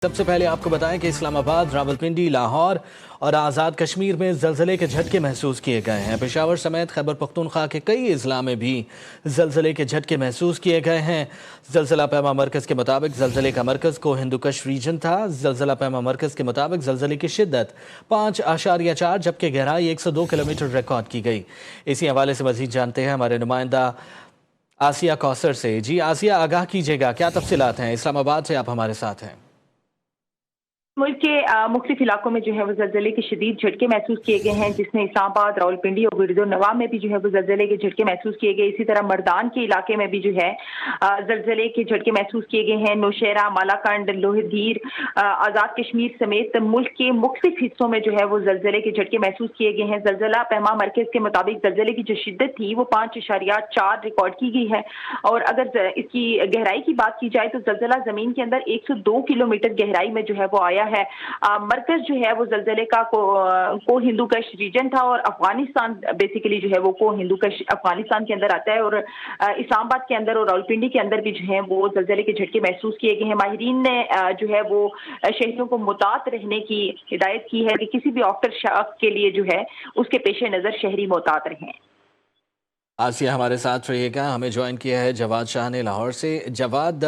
سب سے پہلے آپ کو بتائیں کہ اسلام آباد، راولپنڈی، لاہور اور آزاد کشمیر میں زلزلے کے جھٹکے محسوس کیے گئے ہیں۔ پشاور سمیت خیبر پختونخوا کے کئی اضلاع میں بھی زلزلے کے جھٹکے محسوس کیے گئے ہیں۔ زلزلہ پیما مرکز کے مطابق زلزلے کا مرکز کو ہندوکش ریجن تھا۔ زلزلہ پیما مرکز کے مطابق زلزلے کی شدت 5.4 جبکہ گہرائی 102 کلومیٹر ریکارڈ کی گئی۔ اسی حوالے سے مزید جانتے ہیں ہمارے نمائندہ آسیہ کوثر سے۔ جی آسیہ، آگاہ کیجیے گا، کیا تفصیلات ہیں؟ اسلام آباد سے آپ ہمارے ساتھ ہیں۔ ملک کے مختلف علاقوں میں جو ہے وہ زلزلے کے شدید جھٹکے محسوس کیے گئے ہیں، جس میں اسلام آباد، راولپنڈی اور گردونواں میں بھی جو ہے وہ زلزلے کے جھٹکے محسوس کیے گئے۔ اسی طرح مردان کے علاقے میں بھی جو ہے زلزلے کے جھٹکے محسوس کیے گئے ہیں۔ نوشہرہ، مالاکنڈ، لوہدیر، آزاد کشمیر سمیت ملک کے مختلف حصوں میں جو ہے وہ زلزلے کے جھٹکے محسوس کیے گئے ہیں۔ زلزلہ پیما مرکز کے مطابق زلزلے کی جو شدت تھی وہ 5.4 ریکارڈ کی گئی ہے، اور اگر اس کی گہرائی کی بات کی جائے تو زلزلہ زمین کے اندر 102 کلومیٹر گہرائی میں جو ہے وہ آیا ہے۔ مرکز جو ہے وہ زلزلے کا کو ہندوکش ریجن تھا، اور افغانستان بیسیکلی جو ہے وہ کو ہندوکش افغانستان کے اندر آتا ہے، اور اسلام آباد کے اندر اور راولپنڈی کے اندر بھی جو ہے وہ زلزلے کے جھٹکے محسوس کیے گئے ہیں۔ ماہرین نے جو ہے وہ شہریوں کو محتاط رہنے کی ہدایت کی ہے کہ کسی بھی آفٹر شاک کے لیے جو ہے اس کے پیش نظر شہری محتاط رہیں۔ آسیہ ہمارے ساتھ رہیے گا۔ ہمیں جوائن کیا ہے جواد شاہ نے لاہور سے۔ جواد،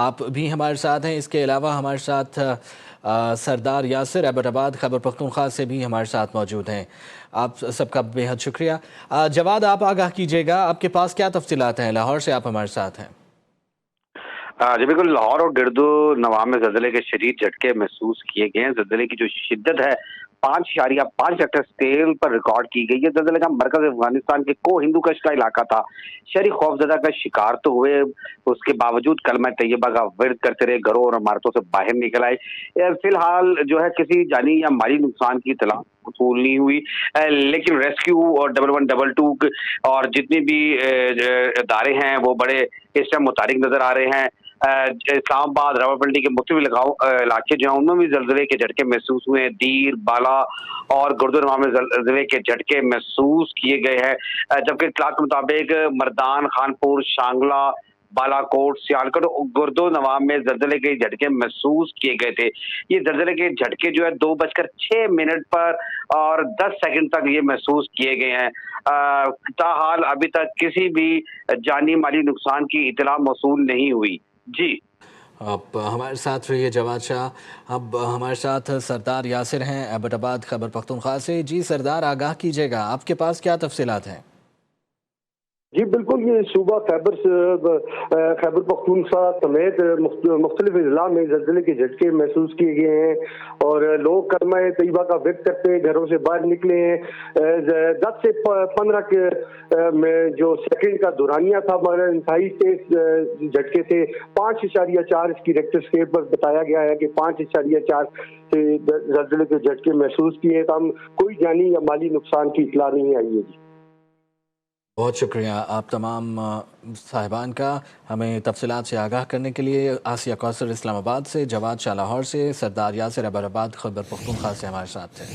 آپ بھی ہمارے ساتھ ہیں، اس کے علاوہ ہمارے ساتھ سردار یاسر ایبٹ آباد خیبر پختونخوا سے بھی ہمارے ساتھ موجود ہیں۔ آپ سب کا بے حد شکریہ۔ جواد، آپ آگاہ کیجیے گا، آپ کے پاس کیا تفصیلات ہیں؟ لاہور سے آپ ہمارے ساتھ ہیں۔ جی بالکل، لاہور اور گردونواں میں زلزلے کے شدید جھٹکے محسوس کیے گئے ہیں۔ زلزلے کی جو شدت ہے 5.5 ریکٹر اسکیل پر ریکارڈ کی گئی ہے۔ زلزلے کا مرکز افغانستان کے کو ہندوکش کا علاقہ تھا۔ شہری خوف زدہ کا شکار تو ہوئے، اس کے باوجود کلمہ طیبہ کا ورد کرتے رہے، گھروں اور عمارتوں سے باہر نکل آئے۔ فی الحال جو ہے کسی جانی یا مالی نقصان کی اطلاع وصول نہیں ہوئی، لیکن ریسکیو اور 1112 اور جتنی بھی ادارے ہیں وہ بڑے اس ٹائم متحرک نظر آ رہے ہیں۔ اسلام آباد، راولپنڈی کے مختلف علاقے جو ہیں ان میں بھی زلزلے کے جھٹکے محسوس ہوئے ہیں۔ دیر، بالا اور گردونواں میں زلزلے کے جھٹکے محسوس کیے گئے ہیں، جبکہ اطلاعات کے مطابق مردان، خانپور، شانگلہ، بالا کوٹ، سیالکوٹ اور گردونواں میں زلزلے کے جھٹکے محسوس کیے گئے تھے۔ یہ زلزلے کے جھٹکے جو ہے 2:06 پر اور 10 سیکنڈ تک یہ محسوس کیے گئے ہیں۔ تاحال ابھی تک کسی بھی جانی مالی نقصان کی اطلاع موصول نہیں ہوئی۔ جی اب ہمارے ساتھ رہیے جواد شاہ۔ اب ہمارے ساتھ سردار یاسر ہیں ایبٹ آباد خیبر پختونخوا سے۔ جی سردار، آگاہ کیجیے گا، آپ کے پاس کیا تفصیلات ہیں؟ جی بالکل، یہ صوبہ خیبر پختونخوا سمیت مختلف اضلاع میں زلزلے کے جھٹکے محسوس کیے گئے ہیں، اور لوگ کلمہ طیبہ کا ورد کرتے ہیں، گھروں سے باہر نکلے ہیں۔ 10 سے 15 میں جو سیکنڈ کا دورانیہ تھا ہمارا انتہائی تیز جھٹکے سے 5.4 اس کی ریکٹر اسکیل پر بتایا گیا ہے کہ 5.4 سے زلزلے کے جھٹکے محسوس کیے، تاہم کوئی جانی یا مالی نقصان کی اطلاع نہیں آئی ہے۔ جی بہت شکریہ آپ تمام صاحبان کا ہمیں تفصیلات سے آگاہ کرنے کے لیے۔ آسیہ کوثر اسلام آباد سے، جواد شاہ لاہور سے، سردار یاسر ایبٹ آباد خیبر پختونخوا سے ہمارے ساتھ تھے۔